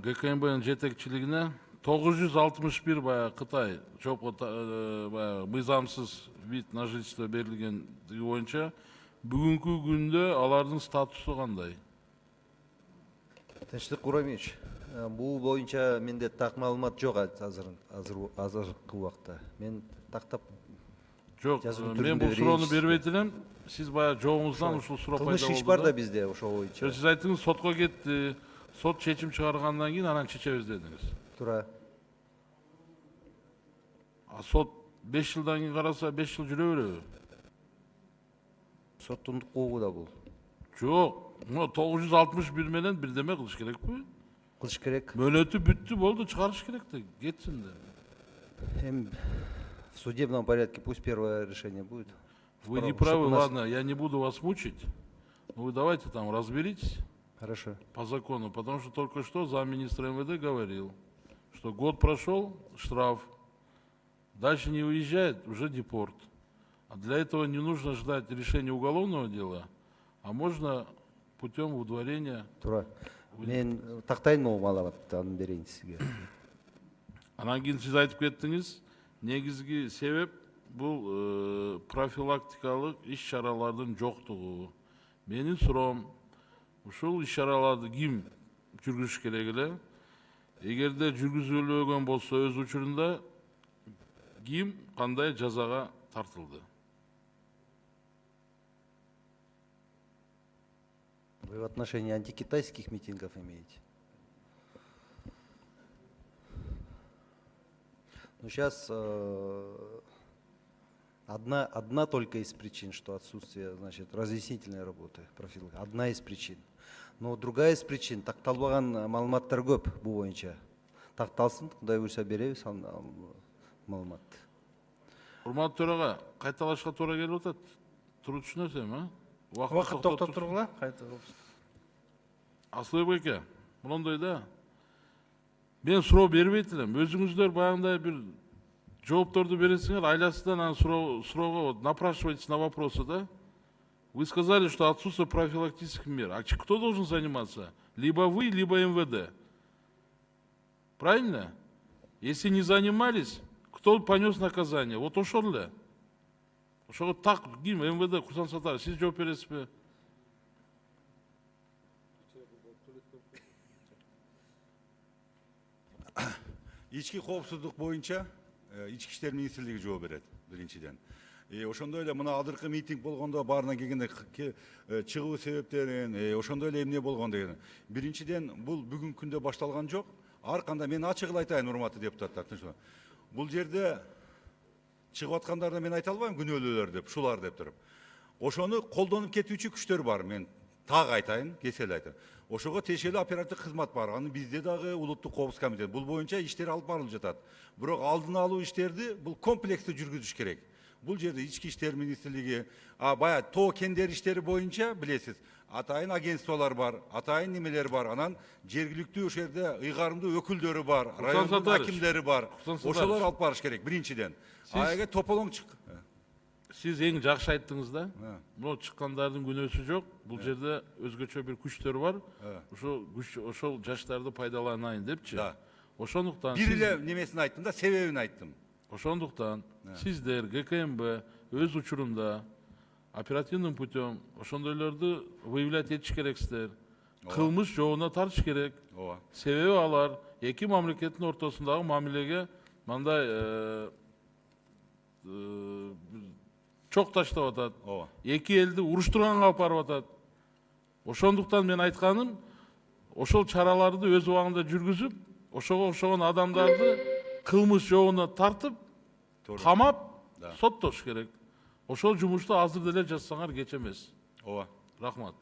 ГКМБнын жетекчилигине 961 баягы Кытай мыйзамсыз вид на жительство берилгендиги боюнча бүгүнкү күндө алардын статусу кандай? Тынчтык Курамич, бул боюнча менде так маалымат жок азыркы убакта. Мен тактап Жок, мен бул суроону бербейт элем. Сиз баягы жообуңуздан ушул суроо пайда болду. Кылмыш иш бар да бизде ошол боюнча. Сиз айттыңыз, сотко кетти. Сот чечим чыгаргандан кийин анан чечебиз дедиңиз. Туура. Сот 5 жылдан кийин караса 5 жыл жүрө береби? Соттун укугу да бул. Жок, 961 менен бирдеме кылыш керекпи? Кылыш керек. Мөөнөтү бүттү, болду, чыгарыш керек да, кетсин да. В судебном порядке пусть первое решение будет. Вы не правы, ладно, я не буду вас мучить. Но вы давайте там разберитесь. Хорошо. По закону, потому что только что замминистра МВД говорил, что год прошел, штраф, дальше не уезжает, уже депорт. А для этого не нужно ждать решения уголовного дела, а можно путем удворения. Туура. Мен тактайын могу маалыматты анын берейин сизге. Анан кийин сиз айтып кеттиңиз, негизги себеп бул профилактикалык иш-чаралардын жоктугу. Менин суроом, ушул иш-чараларды ким жүргүзүш керек эле? Эгерде жүргүзүлбөгөн болсо өз учурунда ким кандай жазага тартылды? Вы в отношении антикитайских митингов имеете? Ну, сейчас одна только из причин, что отсутствие, значит, разъяснительной работы, одна из причин. Но другая из причин, такталбаган маалыматтар көп бул боюнча. Такталсын, Кудай буйрса беребиз маалыматты. Урматтуу төрага, кайталашка туура келип атат. Туруп түшүнөсүм, а? Вакыт токтоп тургула, кайта. Асылбек эке, мындай да. Мен суроо бербейт элем. Өзүңүздөр баягындай бир жоопторду бересиңер, айласынан анан суроого напрашивайтесь на вопросы, да? Вы сказали, что отсутствие профилактических мер. А кто должен заниматься? Либо вы, либо МВД. Правильно? Если не занимались, кто понес наказание? Вот ошол эле. Ошого так ким МВД Курсан Сатарович, сиз жооп бересизби? Ички коопсуздук боюнча Ички иштер министрлиги жооп берет биринчиден. Ошондой эле мына азыркы митинг болгондо баарына келгенде чыгуу себептерин, ошондой эле эмне болгон деген. Биринчиден бул бүгүнкү күндө башталган жок. Ар кандай мен ачык эле айтайын, урматтуу депутаттар. Бул жерде чыгып аткандарды мен айта албайм, күнөөлүүлөр деп, шулар деп туруп. Ошону колдонуп кетүүчү күчтөр бар, мен так айтайын, кесел айтайын. Ошого тиешелүү оперативдик кызмат бар. Аны бизде дагы улуттук коопсуздук комитети. Бул боюнча иштер алып барылып жатат. Бирок алдын алуу иштерди бул комплекстүү жүргүзүш керек. Бул жерде ички иштер министрлиги, баягы тоо кендер иштери боюнча билесиз, атайын агентстволор бар, атайын немелер бар. Анан жергиликтүү ошол жерде ыйгарымдуу өкүлдөрү бар, райондун акимдери бар. Ошолор алып барыш керек биринчиден. Эгер тополоң Сиз эң жакшы айттыңыз да. Бул чыккандардын күнөөсү жок. Бул жерде өзгөчө бир күчтөр бар. Ошол жаштарды пайдаланайын депчи. Ошондуктан бир эле немесин айттым да, себебин айттым. Ошондуктан сиздер ГКМБ өз учурунда оперативным путем ошондойлорду выявлять этиш керексиздер. Кылмыш жообуна тартыш керек. Себеби алар эки мамлекеттин ортосундагы мамилеге мындай чок таштап атат. Эки элди уруштурганга алып барып атат. Ошондуктан мен айтканым, ошол чараларды өз убагында жүргүзүп, ошого окшогон адамдарды кылмыш жообуна тартып, камап, соттош керек. Ошол жумушту азыр деле жазсаңар кеч эмес. Ооба. Рахмат.